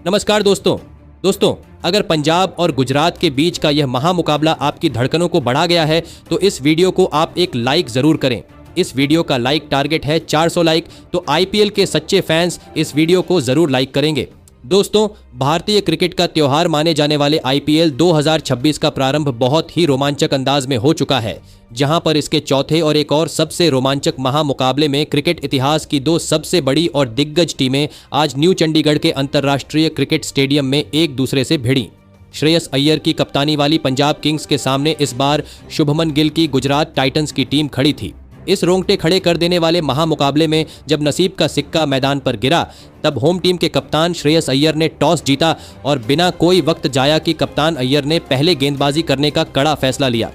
नमस्कार दोस्तों, अगर पंजाब और गुजरात के बीच का यह महामुकाबला आपकी धड़कनों को बढ़ा गया है तो इस वीडियो को आप एक लाइक जरूर करें। इस वीडियो का लाइक टारगेट है 400 लाइक, तो आईपीएल के सच्चे फैंस इस वीडियो को जरूर लाइक करेंगे। दोस्तों, भारतीय क्रिकेट का त्योहार माने जाने वाले आईपीएल 2026 का प्रारंभ बहुत ही रोमांचक अंदाज में हो चुका है, जहां पर इसके चौथे और एक और सबसे रोमांचक महामुकाबले में क्रिकेट इतिहास की दो सबसे बड़ी और दिग्गज टीमें आज न्यू चंडीगढ़ के अंतर्राष्ट्रीय क्रिकेट स्टेडियम में एक दूसरे से भिड़ी। श्रेयस अय्यर की कप्तानी वाली पंजाब किंग्स के सामने इस बार शुभमन गिल की गुजरात टाइटंस की टीम खड़ी थी। इस रोंगटे खड़े कर देने वाले महामुकाबले में जब नसीब का सिक्का मैदान पर गिरा, तब होम टीम के कप्तान श्रेयस अय्यर ने टॉस जीता और बिना कोई वक्त जाया कि कप्तान अय्यर ने पहले गेंदबाजी करने का कड़ा फैसला लिया।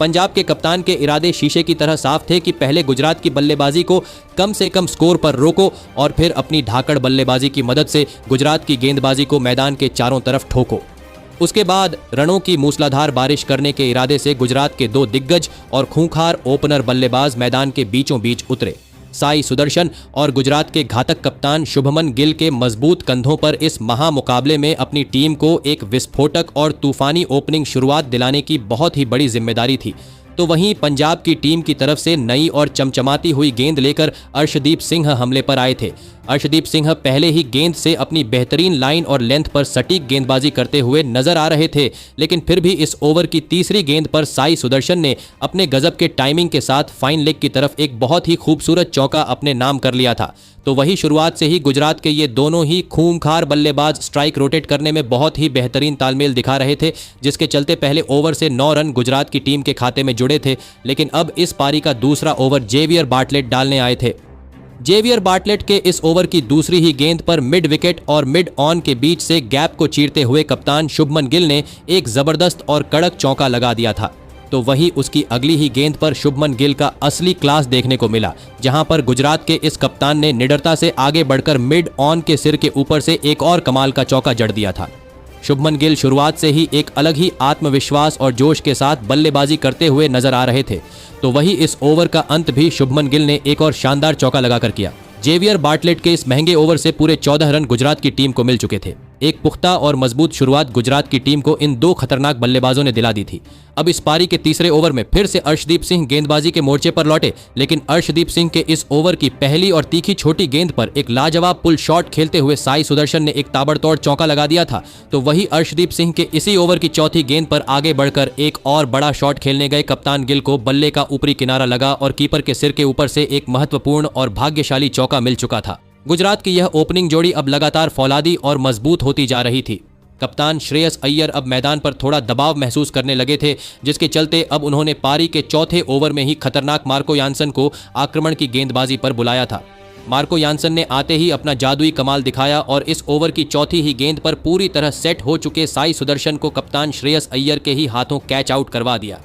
पंजाब के कप्तान के इरादे शीशे की तरह साफ थे कि पहले गुजरात की बल्लेबाजी को कम से कम स्कोर पर रोको और फिर अपनी धाकड़ बल्लेबाजी की मदद से गुजरात की गेंदबाजी को मैदान के चारों तरफ ठोको। उसके बाद रनों की मूसलाधार बारिश करने के इरादे से गुजरात के दो दिग्गज और खूंखार ओपनर बल्लेबाज मैदान के बीचों बीच उतरे। साई सुदर्शन और गुजरात के घातक कप्तान शुभमन गिल के मजबूत कंधों पर इस महामुकाबले में अपनी टीम को एक विस्फोटक और तूफानी ओपनिंग शुरुआत दिलाने की बहुत ही बड़ी जिम्मेदारी थी। तो वहीं पंजाब की टीम की तरफ से नई और चमचमाती हुई गेंद लेकर अर्शदीप सिंह हमले पर आए थे। अर्शदीप सिंह पहले ही गेंद से अपनी बेहतरीन लाइन और लेंथ पर सटीक गेंदबाजी करते हुए नजर आ रहे थे, लेकिन फिर भी इस ओवर की तीसरी गेंद पर साई सुदर्शन ने अपने गजब के टाइमिंग के साथ फाइन लेग की तरफ एक बहुत ही खूबसूरत चौका अपने नाम कर लिया था। तो वही शुरुआत से ही गुजरात के ये दोनों ही खूंखार बल्लेबाज स्ट्राइक रोटेट करने में बहुत ही बेहतरीन तालमेल दिखा रहे थे, जिसके चलते पहले ओवर से 9 रन गुजरात की टीम के खाते में जुड़े थे। लेकिन अब इस पारी का दूसरा ओवर जेवियर बार्टलेट डालने आए थे। जेवियर बार्टलेट के इस ओवर की दूसरी ही गेंद पर मिड विकेट और मिड ऑन के बीच से गैप को चीरते हुए कप्तान शुभमन गिल ने एक जबरदस्त और कड़क चौका लगा दिया था। तो वही उसकी अगली ही गेंद पर शुभमन गिल का असली क्लास देखने को मिला, जहां पर गुजरात के इस कप्तान ने निडरता से आगे बढ़कर मिड ऑन के सिर के ऊपर से एक और कमाल का चौका जड़ दिया था। शुभमन गिल शुरुआत से ही एक अलग ही आत्मविश्वास और जोश के साथ बल्लेबाजी करते हुए नजर आ रहे थे। तो वही इस ओवर का अंत भी शुभमन गिल ने एक और शानदार चौका लगाकर किया। जेवियर बार्टलेट के इस महंगे ओवर से पूरे 14 रन गुजरात की टीम को मिल चुके थे। एक पुख्ता और मजबूत शुरुआत गुजरात की टीम को इन दो खतरनाक बल्लेबाजों ने दिला दी थी। अब इस पारी के तीसरे ओवर में फिर से अर्शदीप सिंह गेंदबाजी के मोर्चे पर लौटे, लेकिन अर्शदीप सिंह के इस ओवर की पहली और तीखी छोटी गेंद पर एक लाजवाब पुल शॉट खेलते हुए साई सुदर्शन ने एक ताबड़तोड़ चौका लगा दिया था। तो वही अर्शदीप सिंह के इसी ओवर की चौथी गेंद पर आगे बढ़कर एक और बड़ा शॉट खेलने गए कप्तान गिल को बल्ले का ऊपरी किनारा लगा और कीपर के सिर के ऊपर से एक महत्वपूर्ण और भाग्यशाली चौका मिल चुका था। गुजरात की यह ओपनिंग जोड़ी अब लगातार फौलादी और मजबूत होती जा रही थी। कप्तान श्रेयस अय्यर अब मैदान पर थोड़ा दबाव महसूस करने लगे थे, जिसके चलते अब उन्होंने पारी के चौथे ओवर में ही खतरनाक मार्को यानसन को आक्रमण की गेंदबाजी पर बुलाया था। मार्को यानसन ने आते ही अपना जादुई कमाल दिखाया और इस ओवर की चौथी ही गेंद पर पूरी तरह सेट हो चुके साई सुदर्शन को कप्तान श्रेयस अय्यर के ही हाथों कैच आउट करवा दिया।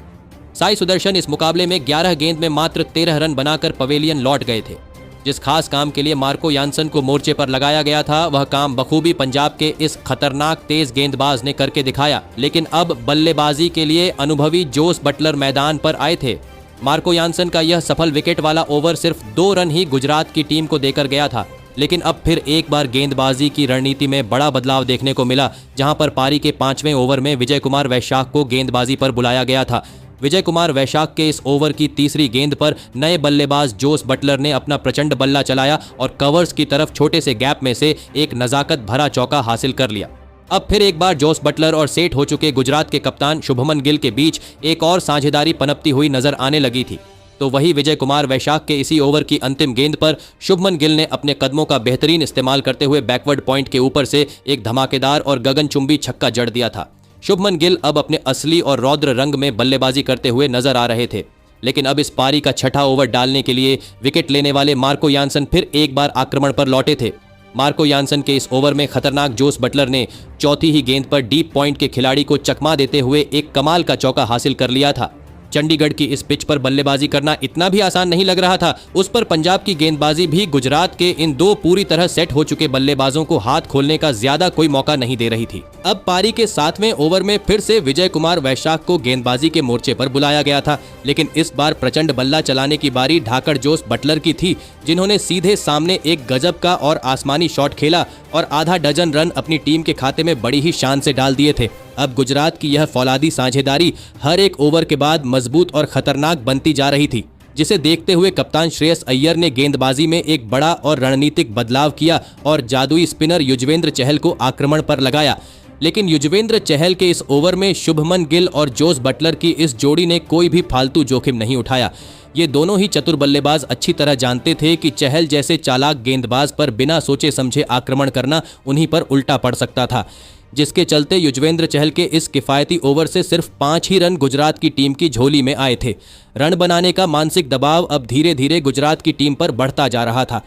साई सुदर्शन इस मुकाबले में 11 गेंद में मात्र 13 रन बनाकर पवेलियन लौट गए थे। जिस खास काम के लिए मार्को यानसन को मोर्चे पर लगाया गया था, वह काम बखूबी पंजाब के इस खतरनाक तेज गेंदबाज ने करके दिखाया। लेकिन अब बल्लेबाजी के लिए अनुभवी जोस बटलर मैदान पर आए थे। मार्को यानसन का यह सफल विकेट वाला ओवर सिर्फ 2 रन ही गुजरात की टीम को देकर गया था, लेकिन अब फिर एक बार गेंदबाजी की रणनीति में बड़ा बदलाव देखने को मिला, जहां पर पारी के 5वें ओवर में विजय कुमार वैशाख को गेंदबाजी पर बुलाया गया था। विजय कुमार वैशाख के इस ओवर की तीसरी गेंद पर नए बल्लेबाज जोस बटलर ने अपना प्रचंड बल्ला चलाया और कवर्स की तरफ छोटे से गैप में से एक नजाकत भरा चौका हासिल कर लिया। अब फिर एक बार जोस बटलर और सेट हो चुके गुजरात के कप्तान शुभमन गिल के बीच एक और साझेदारी पनपती हुई नजर आने लगी थी। तो वही विजय कुमार वैशाख के इसी ओवर की अंतिम गेंद पर शुभमन गिल ने अपने कदमों का बेहतरीन इस्तेमाल करते हुए बैकवर्ड पॉइंट के ऊपर से एक धमाकेदार और गगनचुंबी छक्का जड़ दिया था। शुभमन गिल अब अपने असली और रौद्र रंग में बल्लेबाजी करते हुए नजर आ रहे थे। लेकिन अब इस पारी का छठा ओवर डालने के लिए विकेट लेने वाले मार्को यानसन फिर एक बार आक्रमण पर लौटे थे। मार्को यानसन के इस ओवर में खतरनाक जोस बटलर ने चौथी ही गेंद पर डीप पॉइंट के खिलाड़ी को चकमा देते हुए एक कमाल का चौका हासिल कर लिया था। चंडीगढ़ की इस पिच पर बल्लेबाजी करना इतना भी आसान नहीं लग रहा था। उस पर पंजाब की गेंदबाजी भी गुजरात के इन दो पूरी तरह सेट हो चुके बल्लेबाजों को हाथ खोलने का ज्यादा कोई मौका नहीं दे रही थी। अब पारी के 7वें ओवर में फिर से विजय कुमार वैशाख को गेंदबाजी के मोर्चे पर बुलाया गया था, लेकिन इस बार प्रचंड बल्ला चलाने की बारी ढाकड़ जोस बटलर की थी, जिन्होंने सीधे सामने एक गजब का और आसमानी शॉट खेला और आधा डजन रन अपनी टीम के खाते में बड़ी ही शान से डाल दिए थे। अब गुजरात की यह फौलादी साझेदारी हर एक ओवर के बाद मजबूत और खतरनाक बनती जा रही थी, जिसे देखते हुए कप्तान श्रेयस अय्यर ने गेंदबाजी में एक बड़ा और रणनीतिक बदलाव किया और जादुई स्पिनर युजवेंद्र चहल को आक्रमण पर लगाया। लेकिन युजवेंद्र चहल के इस ओवर में शुभमन गिल और जोस बटलर की इस जोड़ी ने कोई भी फालतू जोखिम नहीं उठाया। ये दोनों ही चतुर बल्लेबाज अच्छी तरह जानते थे कि चहल जैसे चालाक गेंदबाज पर बिना सोचे समझे आक्रमण करना उन्हीं पर उल्टा पड़ सकता था, जिसके चलते युजवेंद्र चहल के इस किफायती ओवर से सिर्फ 5 ही रन गुजरात की टीम की झोली में आए थे। रन बनाने का मानसिक दबाव अब धीरे धीरे गुजरात की टीम पर बढ़ता जा रहा था।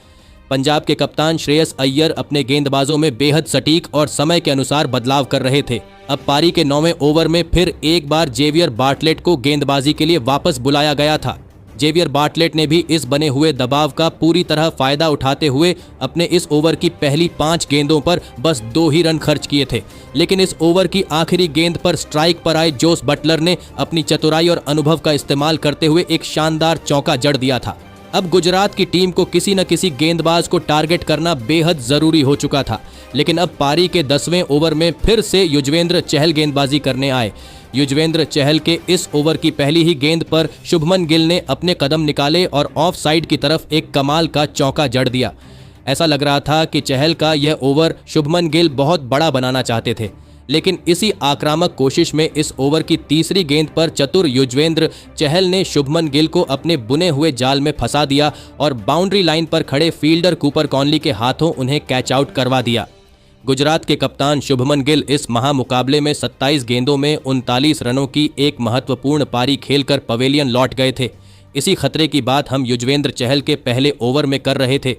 पंजाब के कप्तान श्रेयस अय्यर अपने गेंदबाजों में बेहद सटीक और समय के अनुसार बदलाव कर रहे थे। अब पारी के 9वें ओवर में फिर एक बार जेवियर बार्टलेट को गेंदबाजी के लिए वापस बुलाया गया था। जेवियर बार्टलेट ने भी इस बने हुए दबाव का पूरी तरह फायदा उठाते हुए अपने इस ओवर की पहली 5 गेंदों पर बस 2 ही रन खर्च किए थे, लेकिन इस ओवर की आखिरी गेंद पर स्ट्राइक पर आए जोस बटलर ने अपनी चतुराई और अनुभव का इस्तेमाल करते हुए एक शानदार चौका जड़ दिया था। अब गुजरात की टीम को किसी न किसी गेंदबाज को टारगेट करना बेहद जरूरी हो चुका था, लेकिन अब पारी के 10वें ओवर में फिर से युजवेंद्र चहल गेंदबाजी करने आए। युजवेंद्र चहल के इस ओवर की पहली ही गेंद पर शुभमन गिल ने अपने कदम निकाले और ऑफ साइड की तरफ एक कमाल का चौका जड़ दिया। ऐसा लग रहा था कि चहल का यह ओवर शुभमन गिल बहुत बड़ा बनाना चाहते थे, लेकिन इसी आक्रामक कोशिश में इस ओवर की तीसरी गेंद पर चतुर युजवेंद्र चहल ने शुभमन गिल को अपने बुने हुए जाल में फंसा दिया और बाउंड्री लाइन पर खड़े फील्डर कूपर कॉनली के हाथों उन्हें कैच आउट करवा दिया। गुजरात के कप्तान शुभमन गिल इस महामुकाबले में 27 गेंदों में 39 रनों की एक महत्वपूर्ण पारी खेलकर पवेलियन लौट गए थे। इसी खतरे की बात हम युजवेंद्र चहल के पहले ओवर में कर रहे थे।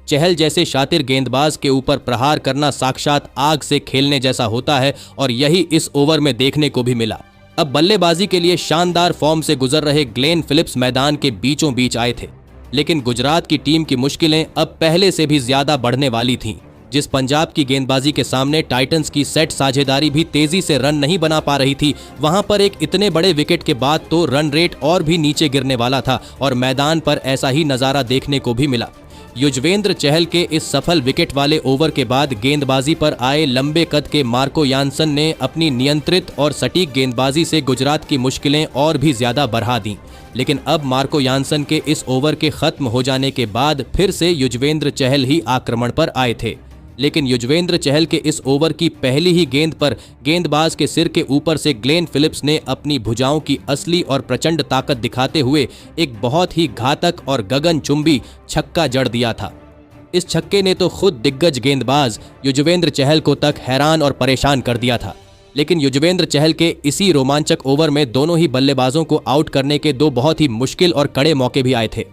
चहल जैसे शातिर गेंदबाज के ऊपर प्रहार करना साक्षात आग से खेलने जैसा होता है और यही इस ओवर में देखने को भी मिला। अब बल्लेबाजी के लिए शानदार फॉर्म से गुजर रहे ग्लेन फिलिप्स मैदान के बीचों बीच आए थे, लेकिन गुजरात की टीम की मुश्किलें अब पहले से भी ज्यादा बढ़ने वाली थीं। जिस पंजाब की गेंदबाजी के सामने टाइटंस की सेट साझेदारी भी तेजी से रन नहीं बना पा रही थी, वहां पर एक इतने बड़े विकेट के बाद तो रन रेट और भी नीचे गिरने वाला था और मैदान पर ऐसा ही नजारा देखने को भी मिला। युजवेंद्र चहल के इस सफल विकेट वाले ओवर के बाद गेंदबाजी पर आए लंबे कद के मार्को यानसन ने अपनी नियंत्रित और सटीक गेंदबाजी से गुजरात की मुश्किलें और भी ज्यादा बढ़ा दी। लेकिन अब मार्को यानसन के इस ओवर के खत्म हो जाने के बाद फिर से युजवेंद्र चहल ही आक्रमण पर आए थे, लेकिन युजवेंद्र चहल के इस ओवर की पहली ही गेंद पर गेंदबाज के सिर के ऊपर से ग्लेन फिलिप्स ने अपनी भुजाओं की असली और प्रचंड ताकत दिखाते हुए एक बहुत ही घातक और गगनचुंबी छक्का जड़ दिया था। इस छक्के ने तो खुद दिग्गज गेंदबाज युजवेंद्र चहल को तक हैरान और परेशान कर दिया था। लेकिन युजवेंद्र चहल के इसी रोमांचक ओवर में दोनों ही बल्लेबाजों को आउट करने के 2 बहुत ही मुश्किल और कड़े मौके भी आए थे।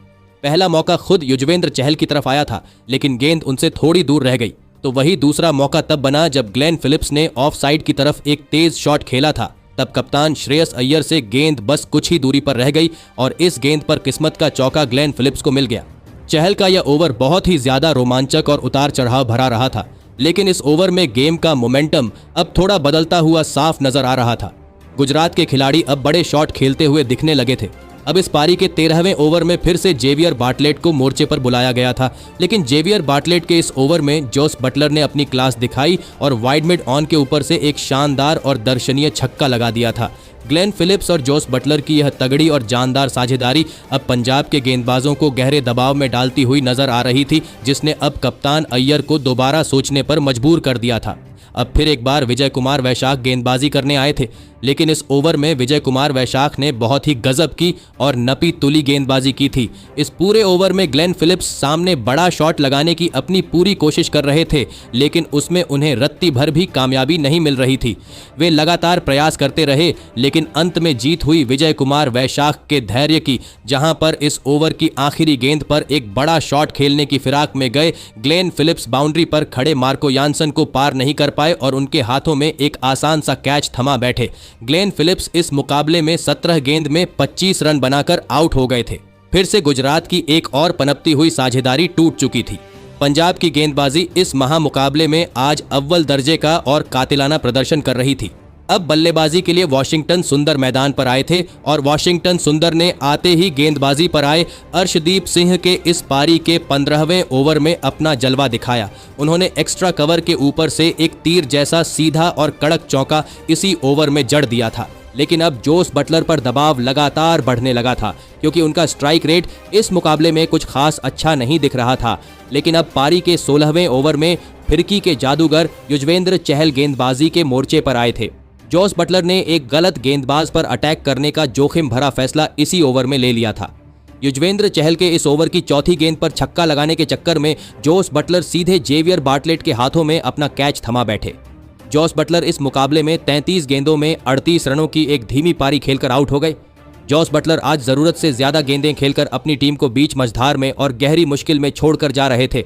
पहला मौका खुद युजवेंद्र चहल की तरफ आया था, लेकिन गेंद उनसे थोड़ी दूर रह गई। तो वही दूसरा मौका तब बना जब ग्लेन फिलिप्स ने ऑफ साइड की तरफ एक तेज शॉट खेला था। तब कप्तान श्रेयस अय्यर से गेंद बस कुछ ही दूरी पर रह गई और इस गेंद पर किस्मत का चौका ग्लेन फिलिप्स को मिल गया। चहल का यह ओवर बहुत ही ज्यादा रोमांचक और उतार चढ़ाव भरा रहा था, लेकिन इस ओवर में गेम का मोमेंटम अब थोड़ा बदलता हुआ साफ नजर आ रहा था। गुजरात के खिलाड़ी अब बड़े शॉट खेलते हुए दिखने लगे थे। अब इस पारी के 13वें ओवर में फिर से जेवियर बार्टलेट को मोर्चे पर बुलाया गया था, लेकिन जेवियर बार्टलेट के इस ओवर में जोस बटलर ने अपनी क्लास दिखाई और वाइड मिड ऑन के ऊपर से एक शानदार और दर्शनीय छक्का लगा दिया था। ग्लेन फिलिप्स और जोस बटलर की यह तगड़ी और जानदार साझेदारी अब पंजाब के गेंदबाजों को गहरे दबाव में डालती हुई नजर आ रही थी, जिसने अब कप्तान अय्यर को दोबारा सोचने पर मजबूर कर दिया था। अब फिर एक बार विजय कुमार वैशाख गेंदबाजी करने आए थे, लेकिन इस ओवर में विजय कुमार वैशाख ने बहुत ही गजब की और नपी तुली गेंदबाजी की थी। इस पूरे ओवर में ग्लेन फिलिप्स सामने बड़ा शॉट लगाने की अपनी पूरी कोशिश कर रहे थे, लेकिन उसमें उन्हें रत्ती भर भी कामयाबी नहीं मिल रही थी। वे लगातार प्रयास करते रहे, लेकिन अंत में जीत हुई विजय कुमार वैशाख के धैर्य की, जहां पर इस ओवर की आखिरी गेंद पर एक बड़ा शॉट खेलने की फिराक में गए ग्लेन फिलिप्स बाउंड्री पर खड़े मार्को यानसन को पार नहीं कर पाए और उनके हाथों में एक आसान सा कैच थमा बैठे। ग्लेन फिलिप्स इस मुकाबले में 17 गेंद में 25 रन बनाकर आउट हो गए थे। फिर से गुजरात की एक और पनपती हुई साझेदारी टूट चुकी थी। पंजाब की गेंदबाजी इस महामुकाबले में आज अव्वल दर्जे का और कातिलाना प्रदर्शन कर रही थी। अब बल्लेबाजी के लिए वाशिंगटन सुंदर मैदान पर आए थे और वाशिंगटन सुंदर ने आते ही गेंदबाजी पर आए अर्शदीप सिंह के इस पारी के 15वें ओवर में अपना जलवा दिखाया। उन्होंने एक्स्ट्रा कवर के ऊपर से एक तीर जैसा सीधा और कड़क चौका इसी ओवर में जड़ दिया था। लेकिन अब जोस बटलर पर दबाव लगातार बढ़ने लगा था, क्योंकि उनका स्ट्राइक रेट इस मुकाबले में कुछ खास अच्छा नहीं दिख रहा था। लेकिन अब पारी के 16वें ओवर में फिरकी के जादूगर युजवेंद्र चहल गेंदबाजी के मोर्चे पर आए थे। जोस बटलर ने एक गलत गेंदबाज पर अटैक करने का जोखिम भरा फैसला इसी ओवर में ले लिया था। युजवेंद्र चहल के इस ओवर की चौथी गेंद पर छक्का लगाने के चक्कर में जोस बटलर सीधे जेवियर बार्टलेट के हाथों में अपना कैच थमा बैठे। जोस बटलर इस मुकाबले में 33 गेंदों में 38 रनों की एक धीमी पारी खेलकर आउट हो गए। जोस बटलर आज जरूरत से ज्यादा गेंदें खेलकर अपनी टीम को बीच मझधार में और गहरी मुश्किल में छोड़कर जा रहे थे।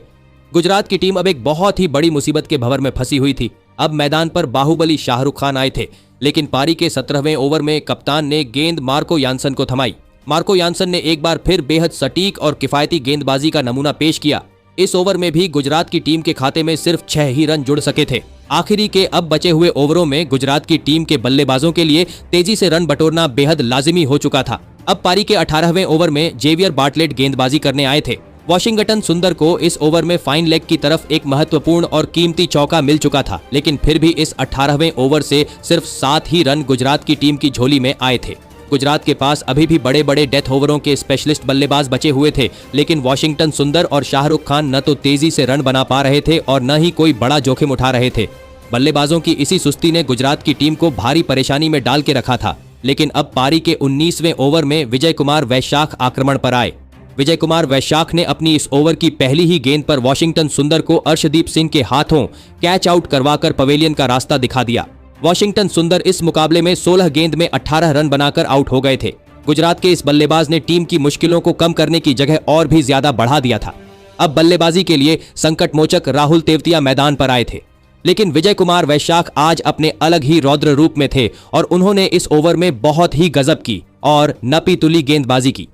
गुजरात की टीम अब एक बहुत ही बड़ी मुसीबत के भंवर में फंसी हुई थी। अब मैदान पर बाहुबली शाहरुख खान आए थे, लेकिन पारी के 17वें ओवर में कप्तान ने गेंद मार्को यानसन को थमाई। मार्को यानसन ने एक बार फिर बेहद सटीक और किफायती गेंदबाजी का नमूना पेश किया। इस ओवर में भी गुजरात की टीम के खाते में सिर्फ 6 ही रन जुड़ सके थे। आखिरी के अब बचे हुए ओवरों में गुजरात की टीम के बल्लेबाजों के लिए तेजी से रन बटोरना बेहद लाजिमी हो चुका था। अब पारी के 18वें ओवर में जेवियर बार्टलेट गेंदबाजी करने आए थे। वाशिंगटन सुंदर को इस ओवर में फाइन लेग की तरफ एक महत्वपूर्ण और कीमती चौका मिल चुका था, लेकिन फिर भी इस 18वें ओवर से सिर्फ 7 ही रन गुजरात की टीम की झोली में आए थे। गुजरात के पास अभी भी बड़े बड़े डेथ ओवरों के स्पेशलिस्ट बल्लेबाज बचे हुए थे, लेकिन वाशिंगटन सुंदर और शाहरुख खान न तो तेजी से रन बना पा रहे थे और न ही कोई बड़ा जोखिम उठा रहे थे। बल्लेबाजों की इसी सुस्ती ने गुजरात की टीम को भारी परेशानी में डाल के रखा था। लेकिन अब पारी के 19वें ओवर में विजय कुमार वैशाख आक्रमण पर आए। विजय कुमार वैशाख ने अपनी इस ओवर की पहली ही गेंद पर वाशिंगटन सुंदर को अर्शदीप सिंह के हाथों कैच आउट करवाकर पवेलियन का रास्ता दिखा दिया। वाशिंगटन सुंदर इस मुकाबले में 16 गेंद में 18 रन बनाकर आउट हो गए थे। गुजरात के इस बल्लेबाज ने टीम की मुश्किलों को कम करने की जगह और भी ज्यादा बढ़ा दिया था। अब बल्लेबाजी के लिए संकट मोचक राहुल तेवतिया मैदान पर आए थे, लेकिन विजय कुमार वैशाख आज अपने अलग ही रौद्र रूप में थे और उन्होंने इस ओवर में बहुत ही गजब की और नपी तुली गेंदबाजी की।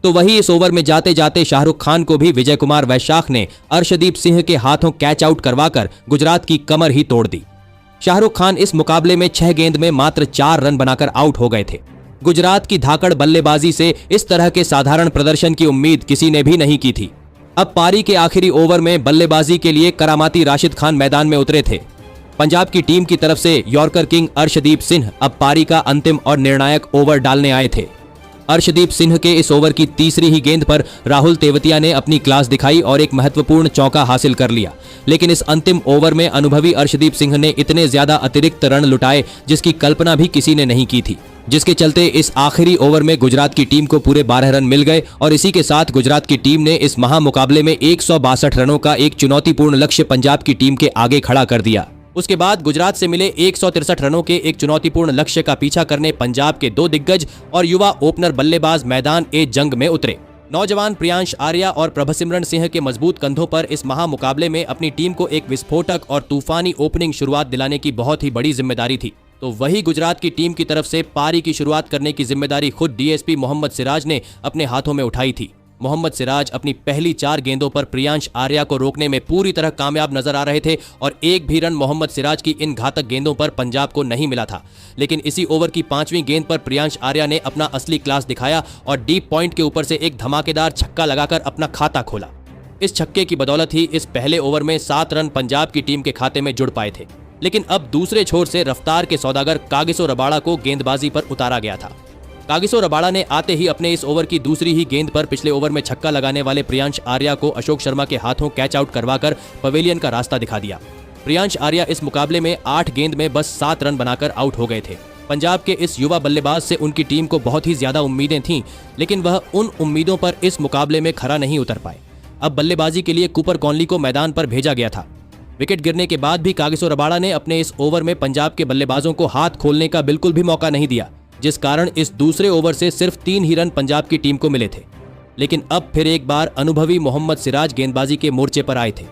तो वही इस ओवर में जाते जाते शाहरुख खान को भी विजय कुमार वैशाख ने अर्शदीप सिंह के हाथों कैच आउट करवाकर गुजरात की कमर ही तोड़ दी। शाहरुख खान इस मुकाबले में 6 गेंद में मात्र 4 रन बनाकर आउट हो गए थे। गुजरात की धाकड़ बल्लेबाजी से इस तरह के साधारण प्रदर्शन की उम्मीद किसी ने भी नहीं की थी। अब पारी के आखिरी ओवर में बल्लेबाजी के लिए करामाती राशिद खान मैदान में उतरे थे। पंजाब की टीम की तरफ से यॉर्कर किंग अर्शदीप सिंह अब पारी का अंतिम और निर्णायक ओवर डालने आए थे। अर्शदीप सिंह के इस ओवर की तीसरी ही गेंद पर राहुल तेवतिया ने अपनी क्लास दिखाई और एक महत्वपूर्ण चौका हासिल कर लिया। लेकिन इस अंतिम ओवर में अनुभवी अर्शदीप सिंह ने इतने ज्यादा अतिरिक्त रन लुटाए जिसकी कल्पना भी किसी ने नहीं की थी, जिसके चलते इस आखिरी ओवर में गुजरात की टीम को पूरे 12 रन मिल गए और इसी के साथ गुजरात की टीम ने इस महामुकाबले में 162 रनों का एक चुनौतीपूर्ण लक्ष्य पंजाब की टीम के आगे खड़ा कर दिया। उसके बाद गुजरात से मिले 163 रनों के एक चुनौतीपूर्ण लक्ष्य का पीछा करने पंजाब के 2 दिग्गज और युवा ओपनर बल्लेबाज मैदान ए जंग में उतरे। नौजवान प्रियांश आर्या और प्रभसिमरन सिंह के मजबूत कंधों पर इस महामुकाबले में अपनी टीम को एक विस्फोटक और तूफानी ओपनिंग शुरुआत दिलाने की बहुत ही बड़ी जिम्मेदारी थी। तो वही गुजरात की टीम की तरफ से पारी की शुरुआत करने की जिम्मेदारी खुद डीएसपी मोहम्मद सिराज ने अपने हाथों में उठाई थी। मोहम्मद सिराज अपनी पहली 4 गेंदों पर प्रियांश आर्या को रोकने में पूरी तरह कामयाब नजर आ रहे थे और एक भी रन मोहम्मद सिराज की इन घातक गेंदों पर पंजाब को नहीं मिला था। लेकिन इसी ओवर की 5वीं गेंद पर प्रियांश आर्या ने अपना असली क्लास दिखाया और डीप पॉइंट के ऊपर से एक धमाकेदार छक्का लगाकर अपना खाता खोला। इस छक्के की बदौलत ही इस पहले ओवर में 7 रन पंजाब की टीम के खाते में जुड़ पाए थे। लेकिन अब दूसरे छोर से रफ्तार के सौदागर कागिसो रबाड़ा को गेंदबाजी पर उतारा गया था। कागिसो रबाड़ा ने आते ही अपने इस ओवर की दूसरी ही गेंद पर पिछले ओवर में छक्का लगाने वाले प्रियांश आर्या को अशोक शर्मा के हाथों कैच आउट करवाकर पवेलियन का रास्ता दिखा दिया। प्रियांश आर्या इस मुकाबले में 8 गेंद में बस 7 रन बनाकर आउट हो गए थे। पंजाब के इस युवा बल्लेबाज से उनकी टीम को बहुत ही ज्यादा उम्मीदें थीं, लेकिन वह उन उम्मीदों पर इस मुकाबले में खरा नहीं उतर पाए। अब बल्लेबाजी के लिए कूपर कॉनली को मैदान पर भेजा गया था। विकेट गिरने के बाद भी कागिसो रबाड़ा ने अपने इस ओवर में पंजाब के बल्लेबाजों को हाथ खोलने का बिल्कुल भी मौका नहीं दिया, जिस कारण इस दूसरे ओवर से सिर्फ 3 ही रन पंजाब की टीम को मिले थे। लेकिन अब फिर एक बार अनुभवी मोहम्मद सिराज गेंदबाजी के मोर्चे पर आए थे।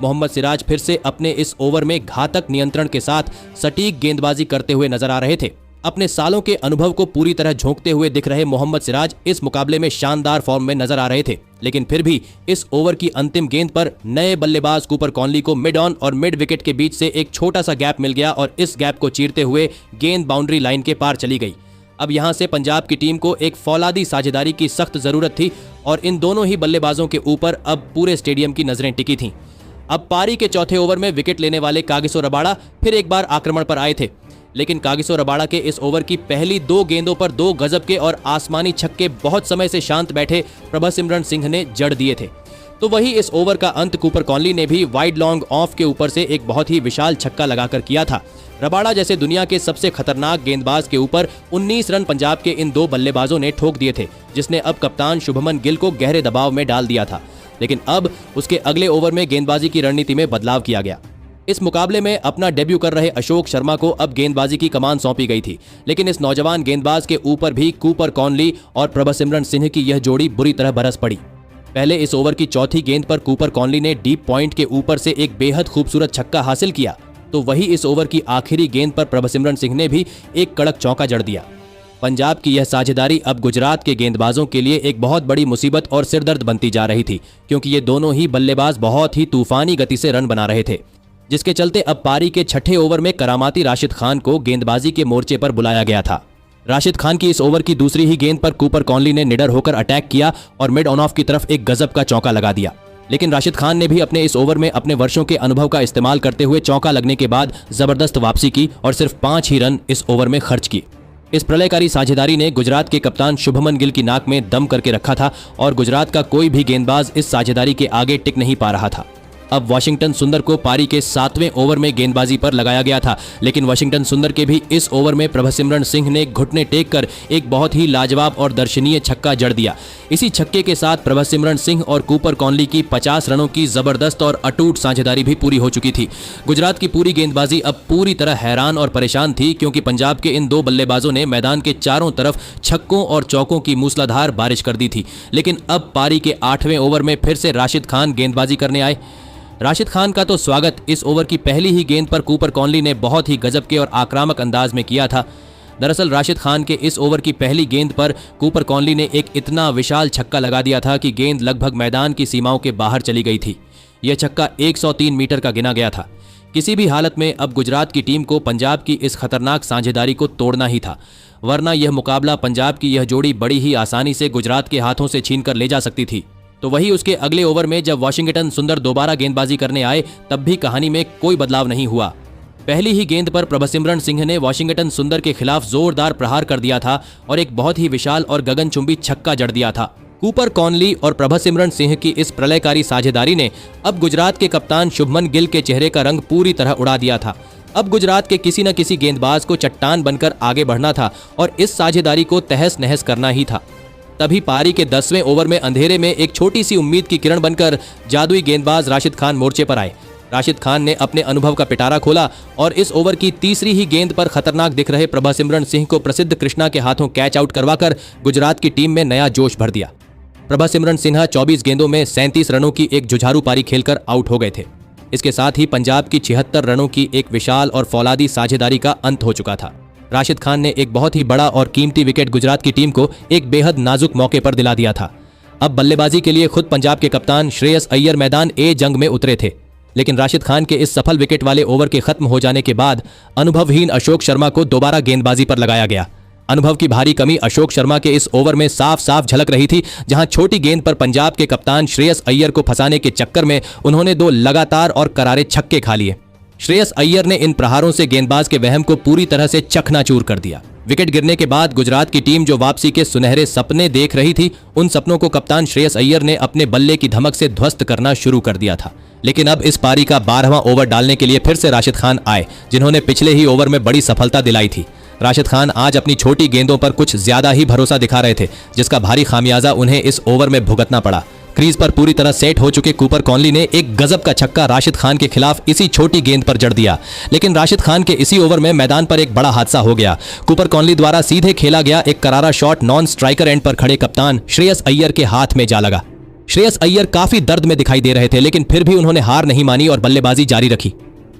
मोहम्मद सिराज फिर से अपने इस ओवर में घातक नियंत्रण के साथ सटीक गेंदबाजी करते हुए नजर आ रहे थे। अपने सालों के अनुभव को पूरी तरह झोंकते हुए दिख रहे मोहम्मद सिराज इस मुकाबले में शानदार फॉर्म में नजर आ रहे थे, लेकिन फिर भी इस ओवर की अंतिम गेंद पर नए बल्लेबाज कूपर कॉनली को मिड ऑन और मिड विकेट के बीच से एक छोटा सा गैप मिल गया और इस गैप को चीरते हुए गेंद बाउंड्री लाइन के पार चली गई। अब यहां से पंजाब की टीम को एक फौलादी साझेदारी की सख्त जरूरत थी और इन दोनों ही बल्लेबाजों के ऊपर अब पूरे स्टेडियम की नजरें टिकी थीं। अब पारी के चौथे ओवर में विकेट लेने वाले कागिसो रबाड़ा फिर एक बार आक्रमण पर आए थे, लेकिन कागिसो रबाड़ा के इस ओवर की पहली 2 गेंदों पर 2 गजब के और आसमानी छक्के बहुत समय से शांत बैठे प्रभसिमरन सिंह ने जड़ दिए थे। तो वही इस ओवर का अंत कूपर कॉनली ने भी वाइड लॉन्ग ऑफ के ऊपर से एक बहुत ही विशाल छक्का लगाकर किया था। रबाड़ा जैसे दुनिया के सबसे खतरनाक गेंदबाज के ऊपर 19 रन पंजाब के इन 2 बल्लेबाजों ने ठोक दिए थे, जिसने अब कप्तान शुभमन गिल को गहरे दबाव में डाल दिया था। लेकिन अब उसके अगले ओवर में गेंदबाजी की रणनीति में बदलाव किया गया। इस मुकाबले में अपना डेब्यू कर रहे अशोक शर्मा को अब गेंदबाजी की कमान सौंपी गई थी, लेकिन इस नौजवान गेंदबाज के ऊपर भी कूपर कॉनली और प्रभसिमरन सिंह की यह जोड़ी बुरी तरह बरस पड़ी। पहले इस ओवर की चौथी गेंद पर कूपर कॉनली ने डीप पॉइंट के ऊपर से एक बेहद खूबसूरत छक्का हासिल किया, तो वही इस ओवर की आखिरी गेंद पर प्रभसिमरन सिंह ने भी एक कड़क चौका जड़ दिया। पंजाब की यह साझेदारी अब गुजरात के गेंदबाजों के लिए एक बहुत बड़ी मुसीबत और सिरदर्द बनती जा रही थी, क्योंकि ये दोनों ही बल्लेबाज बहुत ही तूफानी गति से रन बना रहे थे, जिसके चलते अब पारी के छठे ओवर में करामाती राशिद खान को गेंदबाजी के मोर्चे पर बुलाया गया था। राशिद खान की इस ओवर की दूसरी ही गेंद पर कूपर कॉनली ने निडर होकर अटैक किया और मिड ऑन ऑफ की तरफ एक गजब का चौका लगा दिया, लेकिन राशिद खान ने भी अपने इस ओवर में अपने वर्षों के अनुभव का इस्तेमाल करते हुए चौका लगने के बाद जबरदस्त वापसी की और सिर्फ 5 ही रन इस ओवर में खर्च किए। इस प्रलयकारी साझेदारी ने गुजरात के कप्तान शुभमन गिल की नाक में दम करके रखा था और गुजरात का कोई भी गेंदबाज इस साझेदारी के आगे टिक नहीं पा रहा था। अब वाशिंगटन सुंदर को पारी के 7वें ओवर में गेंदबाजी पर लगाया गया था, लेकिन वाशिंगटन सुंदर के भी इस ओवर में प्रभसिमरन सिंह ने घुटने टेक कर एक बहुत ही लाजवाब और दर्शनीय छक्का जड़ दिया। इसी छक्के के साथ प्रभसिमरन सिंह और कूपर कॉनली की 50 रनों की जबरदस्त और अटूट साझेदारी भी पूरी हो चुकी थी। गुजरात की पूरी गेंदबाजी अब पूरी तरह हैरान और परेशान थी, क्योंकि पंजाब के इन 2 बल्लेबाजों ने मैदान के चारों तरफ छक्कों और चौकों की मूसलाधार बारिश कर दी थी। लेकिन अब पारी के 8वें ओवर में फिर से राशिद खान गेंदबाजी करने आए। राशिद खान का तो स्वागत इस ओवर की पहली ही गेंद पर कूपर कॉनली ने बहुत ही गजब के और आक्रामक अंदाज में किया था। दरअसल राशिद खान के इस ओवर की पहली गेंद पर कूपर कॉनली ने एक इतना विशाल छक्का लगा दिया था कि गेंद लगभग मैदान की सीमाओं के बाहर चली गई थी। यह छक्का 103 मीटर का गिना गया था। किसी भी हालत में अब गुजरात की टीम को पंजाब की इस खतरनाक साझेदारी को तोड़ना ही था, वरना यह मुकाबला पंजाब की यह जोड़ी बड़ी ही आसानी से गुजरात के हाथों से छीन कर ले जा सकती थी। तो वही उसके अगले ओवर में जब वाशिंगटन सुंदर दोबारा गेंदबाजी करने आए, तब भी कहानी में कोई बदलाव नहीं हुआ। पहली ही गेंद पर प्रभसिमरन सिंह ने वाशिंगटन सुंदर के खिलाफ जोरदार प्रहार कर दिया था और एक बहुत ही विशाल और गगनचुंबी छक्का जड़ दिया था। कूपर कॉनली और प्रभसिमरन सिंह की इस प्रलयकारी साझेदारी ने अब गुजरात के कप्तान शुभमन गिल के चेहरे का रंग पूरी तरह उड़ा दिया था। अब गुजरात के किसी न किसी गेंदबाज को चट्टान बनकर आगे बढ़ना था और इस साझेदारी को तहस नहस करना ही था। तभी पारी के 10वें ओवर में अंधेरे में एक छोटी सी उम्मीद की किरण बनकर जादुई गेंदबाज राशिद खान मोर्चे पर आए। राशिद खान ने अपने अनुभव का पिटारा खोला और इस ओवर की तीसरी ही गेंद पर खतरनाक दिख रहे प्रभसिमरन सिंह को प्रसिद्ध कृष्णा के हाथों कैच आउट करवाकर गुजरात की टीम में नया जोश भर दिया। प्रभसिमरन सिन्हा 24 गेंदों में 37 रनों की एक जुझारू पारी खेलकर आउट हो गए थे। इसके साथ ही पंजाब की 76 रनों की एक विशाल और फौलादी साझेदारी का अंत हो चुका था। राशिद खान ने एक बहुत ही बड़ा और कीमती विकेट गुजरात की टीम को एक बेहद नाजुक मौके पर दिला दिया था। अब बल्लेबाजी के लिए खुद पंजाब के कप्तान श्रेयस अय्यर मैदान ए जंग में उतरे थे, लेकिन राशिद खान के इस सफल विकेट वाले ओवर के खत्म हो जाने के बाद अनुभवहीन अशोक शर्मा को दोबारा गेंदबाजी पर लगाया गया। अनुभव की भारी कमी अशोक शर्मा के इस ओवर में साफ साफ झलक रही थी, जहां छोटी गेंद पर पंजाब के कप्तान श्रेयस अय्यर को फंसाने के चक्कर में उन्होंने 2 लगातार और करारे छक्के खा लिए। श्रेयस अय्यर ने इन प्रहारों से गेंदबाज के वहम को पूरी तरह से चकनाचूर कर दिया। विकेट गिरने के बाद गुजरात की टीम जो वापसी के सुनहरे सपने देख रही थी, उन सपनों को कप्तान श्रेयस अय्यर ने अपने बल्ले की धमक से ध्वस्त करना शुरू कर दिया था। लेकिन अब इस पारी का 12वां ओवर डालने के लिए फिर से राशिद खान आए, जिन्होंने पिछले ही ओवर में बड़ी सफलता दिलाई थी। राशिद खान आज अपनी छोटी गेंदों पर कुछ ज्यादा ही भरोसा दिखा रहे थे, जिसका भारी खामियाजा उन्हें इस ओवर में भुगतना पड़ा। क्रीज पर पूरी तरह सेट हो चुके कूपर कॉनली ने एक गजब का छक्का राशिद खान के खिलाफ इसी छोटी गेंद पर जड़ दिया, लेकिन राशिद खान के इसी ओवर में मैदान पर एक बड़ा हादसा हो गया। कूपर कॉनली द्वारा सीधे खेला गया एक करारा शॉट नॉन स्ट्राइकर एंड पर खड़े कप्तान श्रेयस अय्यर के हाथ में जा लगा। श्रेयस अय्यर काफी दर्द में दिखाई दे रहे थे, लेकिन फिर भी उन्होंने हार नहीं मानी और बल्लेबाजी जारी रखी।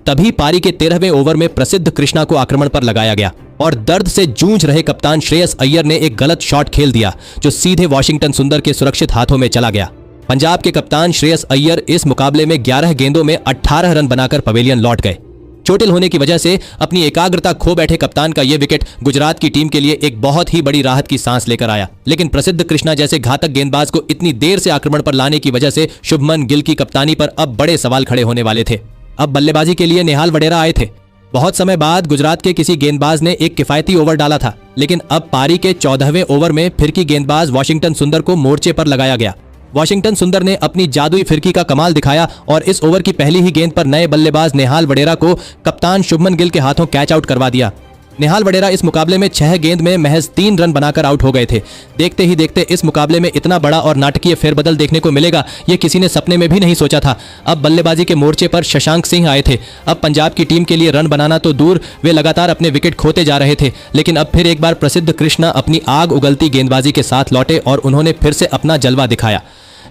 तभी पारी के 13वें ओवर में प्रसिद्ध कृष्णा को आक्रमण पर लगाया गया और दर्द से जूझ रहे कप्तान श्रेयस अय्यर ने एक गलत शॉट खेल दिया जो सीधे वॉशिंगटन सुंदर के सुरक्षित हाथों में चला गया। पंजाब के कप्तान श्रेयस अय्यर इस मुकाबले में 11 गेंदों में 18 रन बनाकर पवेलियन लौट गए। चोटिल होने की वजह से अपनी एकाग्रता खो बैठे कप्तान का यह विकेट गुजरात की टीम के लिए एक बहुत ही बड़ी राहत की सांस लेकर आया। लेकिन प्रसिद्ध कृष्णा जैसे घातक गेंदबाज को इतनी देर से आक्रमण पर लाने की वजह से शुभमन गिल की कप्तानी पर अब बड़े सवाल खड़े होने वाले थे। अब बल्लेबाजी के लिए नेहाल वडेरा आए थे। बहुत समय बाद गुजरात के किसी गेंदबाज ने एक किफायती ओवर डाला था, लेकिन अब पारी के 14वें ओवर में फिरकी गेंदबाज वॉशिंगटन सुंदर को मोर्चे पर लगाया गया। वॉशिंगटन सुंदर ने अपनी जादुई फिरकी का कमाल दिखाया और इस ओवर की पहली ही गेंद पर नए बल्लेबाज नेहाल वडेरा को कप्तान शुभमन गिल के हाथों कैच आउट करवा दिया। नेहाल वडेरा इस मुकाबले में 6 गेंद में महज 3 रन बनाकर आउट हो गए थे। देखते ही देखते इस मुकाबले में इतना बड़ा और नाटकीय फेरबदल देखने को मिलेगा, ये किसी ने सपने में भी नहीं सोचा था। अब बल्लेबाजी के मोर्चे पर शशांक सिंह आए थे। अब पंजाब की टीम के लिए रन बनाना तो दूर, वे लगातार अपने विकेट खोते जा रहे थे। लेकिन अब फिर एक बार प्रसिद्ध कृष्णा अपनी आग उगलती गेंदबाजी के साथ लौटे और उन्होंने फिर से अपना जलवा दिखाया।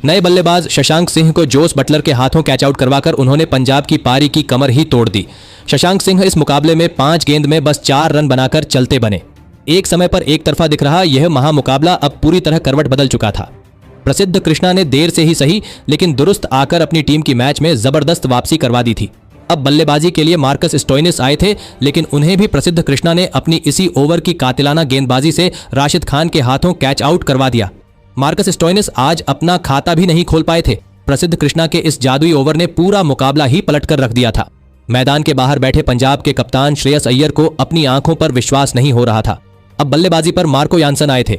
नए बल्लेबाज शशांक सिंह को जोस बटलर के हाथों कैच आउट करवाकर उन्होंने पंजाब की पारी की कमर ही तोड़ दी। शशांक सिंह इस मुकाबले में 5 गेंद में बस 4 रन बनाकर चलते बने। एक समय पर एक तरफा दिख रहा यह महामुकाबला अब पूरी तरह करवट बदल चुका था। प्रसिद्ध कृष्णा ने देर से ही सही लेकिन दुरुस्त आकर अपनी टीम की मैच में जबरदस्त वापसी करवा दी थी। अब बल्लेबाजी के लिए मार्कस स्टोइनिस आए थे, लेकिन उन्हें भी प्रसिद्ध कृष्णा ने अपनी इसी ओवर की कातिलाना गेंदबाजी से राशिद खान के हाथों कैच आउट करवा दिया। मार्कस स्टोइनिस आज अपना खाता भी नहीं खोल पाए थे। प्रसिद्ध कृष्णा के इस जादुई ओवर ने पूरा मुकाबला ही पलटकर रख दिया था। मैदान के बाहर बैठे पंजाब के कप्तान श्रेयस अय्यर को अपनी आंखों पर विश्वास नहीं हो रहा था। अब बल्लेबाजी पर मार्को यानसन आए थे।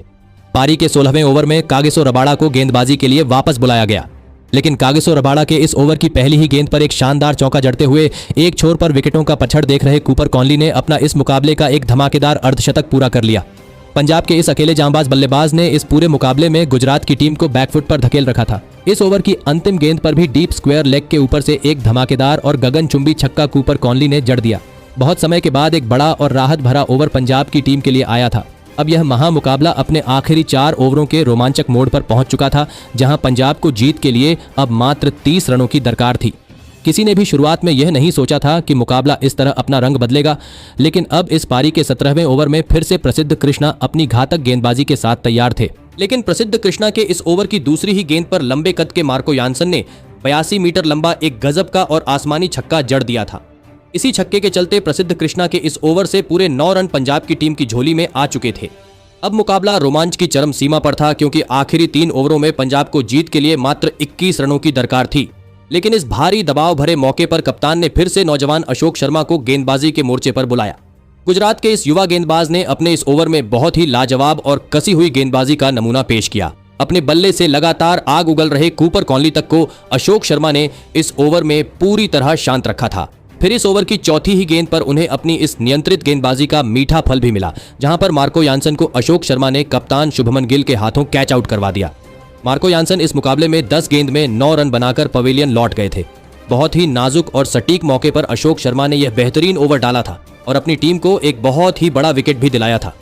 पारी के 16वें ओवर में कागिसो रबाड़ा को गेंदबाजी के लिए वापस बुलाया गया, लेकिन कागिसो रबाड़ा के इस ओवर की पहली ही गेंद पर एक शानदार चौका जड़ते हुए एक छोर पर विकेटों का पछड़ देख रहे कूपर कॉनली ने अपना इस मुकाबले का एक धमाकेदार अर्धशतक पूरा कर लिया। पंजाब के इस अकेले जांबाज बल्लेबाज ने इस पूरे मुकाबले में गुजरात की टीम को बैकफुट पर धकेल रखा था। इस ओवर की अंतिम गेंद पर भी डीप स्क्वायर लेग के ऊपर से एक धमाकेदार और गगनचुंबी छक्का कूपर कॉनली ने जड़ दिया। बहुत समय के बाद एक बड़ा और राहत भरा ओवर पंजाब की टीम के लिए आया था। अब यह महामुकाबला अपने आखिरी 4 ओवरों के रोमांचक मोड़ पर पहुंच चुका था, जहां पंजाब को जीत के लिए अब मात्र 30 रनों की दरकार थी। किसी ने भी शुरुआत में यह नहीं सोचा था कि मुकाबला इस तरह अपना रंग बदलेगा, लेकिन अब इस पारी के 17वें ओवर में फिर से प्रसिद्ध कृष्णा अपनी घातक गेंदबाजी के साथ तैयार थे। लेकिन प्रसिद्ध कृष्णा के इस ओवर की दूसरी ही गेंद पर लंबे कद के मार्को यानसन ने 82 मीटर लंबा एक गजब का और आसमानी छक्का जड़ दिया था। इसी छक्के के चलते प्रसिद्ध कृष्णा के इस ओवर से पूरे 9 रन पंजाब की टीम की झोली में आ चुके थे। अब मुकाबला रोमांच की चरम सीमा पर था, क्योंकि आखिरी 3 ओवरों में पंजाब को जीत के लिए मात्र 21 रनों की दरकार थी। लेकिन इस भारी दबाव भरे मौके पर कप्तान ने फिर से नौजवान अशोक शर्मा को गेंदबाजी के मोर्चे पर बुलाया। गुजरात के इस युवा गेंदबाज ने अपने इस ओवर में बहुत ही लाजवाब और कसी हुई गेंदबाजी का नमूना पेश किया। अपने बल्ले से लगातार आग उगल रहे कूपर कॉनली तक को अशोक शर्मा ने इस ओवर में पूरी तरह शांत रखा था। फिर इस ओवर की चौथी ही गेंद पर उन्हें अपनी इस नियंत्रित गेंदबाजी का मीठा फल भी मिला, जहां पर मार्को यानसन को अशोक शर्मा ने कप्तान शुभमन गिल के हाथों कैच आउट करवा दिया। मार्को यानसन इस मुकाबले में 10 गेंद में 9 रन बनाकर पवेलियन लौट गए थे। बहुत ही नाजुक और सटीक मौके पर अशोक शर्मा ने यह बेहतरीन ओवर डाला था और अपनी टीम को एक बहुत ही बड़ा विकेट भी दिलाया था।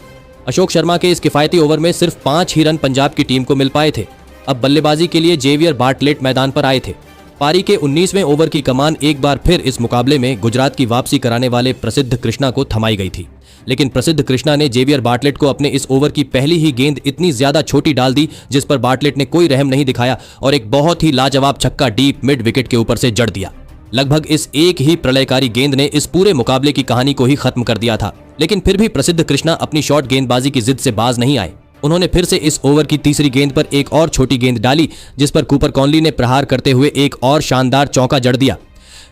अशोक शर्मा के इस किफायती ओवर में सिर्फ 5 ही रन पंजाब की टीम को मिल पाए थे। अब बल्लेबाजी के लिए जेवियर बार्टलेट मैदान पर आए थे। पारी के 19वें ओवर की कमान एक बार फिर इस मुकाबले में गुजरात की वापसी कराने वाले प्रसिद्ध कृष्णा को थमाई गई थी, लेकिन प्रसिद्ध कृष्णा ने जेवियर बार्टलेट को अपने इस ओवर की पहली ही गेंद इतनी ज्यादा छोटी डाल दी, जिस पर बार्टलेट ने कोई रहम नहीं दिखाया और एक बहुत ही लाजवाब छक्का डीप मिड विकेट के ऊपर से जड़ दिया। लगभग इस एक ही प्रलयकारी गेंद ने इस पूरे मुकाबले की कहानी को ही खत्म कर दिया था। लेकिन फिर भी प्रसिद्ध कृष्णा अपनी शॉर्ट गेंदबाजी की जिद से बाज नहीं आए। उन्होंने फिर से इस ओवर की तीसरी गेंद पर एक और छोटी गेंद डाली, जिस पर कूपर कॉनली ने प्रहार करते हुए एक और शानदार चौका जड़ दिया।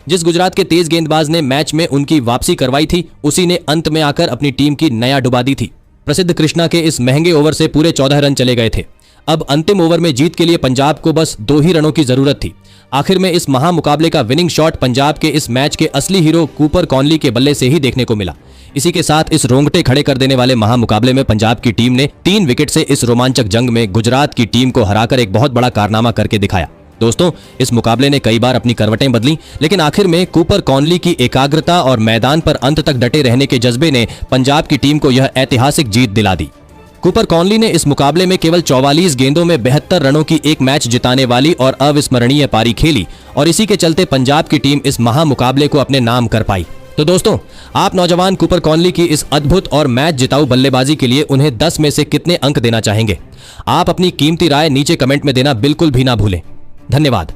जिस गुजरात के तेज गेंदबाज ने मैच में उनकी वापसी करवाई थी, उसी ने अंत में आकर अपनी टीम की नया डुबा दी थी। प्रसिद्ध कृष्णा के इस महंगे ओवर से पूरे 14 रन चले गए थे। अब अंतिम ओवर में जीत के लिए पंजाब को बस 2 ही रनों की जरूरत थी। आखिर में इस महामुकाबले का विनिंग शॉट पंजाब के इस मैच के असली हीरो कूपर कॉनली के बल्ले से ही देखने को मिला। इसी के साथ इस रोंगटे खड़े कर देने वाले महामुकाबले में पंजाब की टीम ने 3 विकेट से इस रोमांचक जंग में गुजरात की टीम को हराकर एक बहुत बड़ा कारनामा करके दिखाया। दोस्तों, इस मुकाबले ने कई बार अपनी करवटें बदली, लेकिन आखिर में कूपर कॉनली की एकाग्रता और मैदान पर अंत तक डटे रहने के जज्बे ने पंजाब की टीम को यह ऐतिहासिक जीत दिला दी। कूपर कॉनली ने इस मुकाबले में केवल 44 गेंदों में 72 रनों की एक मैच जिताने वाली और अविस्मरणीय पारी खेली और इसी के चलते पंजाब की टीम इस महामुकाबले को अपने नाम कर पाई। तो दोस्तों, आप नौजवान कूपर कॉनली की इस अद्भुत और मैच जिताऊ बल्लेबाजी के लिए उन्हें 10 में से कितने अंक देना चाहेंगे? आप अपनी कीमती राय नीचे कमेंट में देना बिल्कुल भी ना भूलें। धन्यवाद।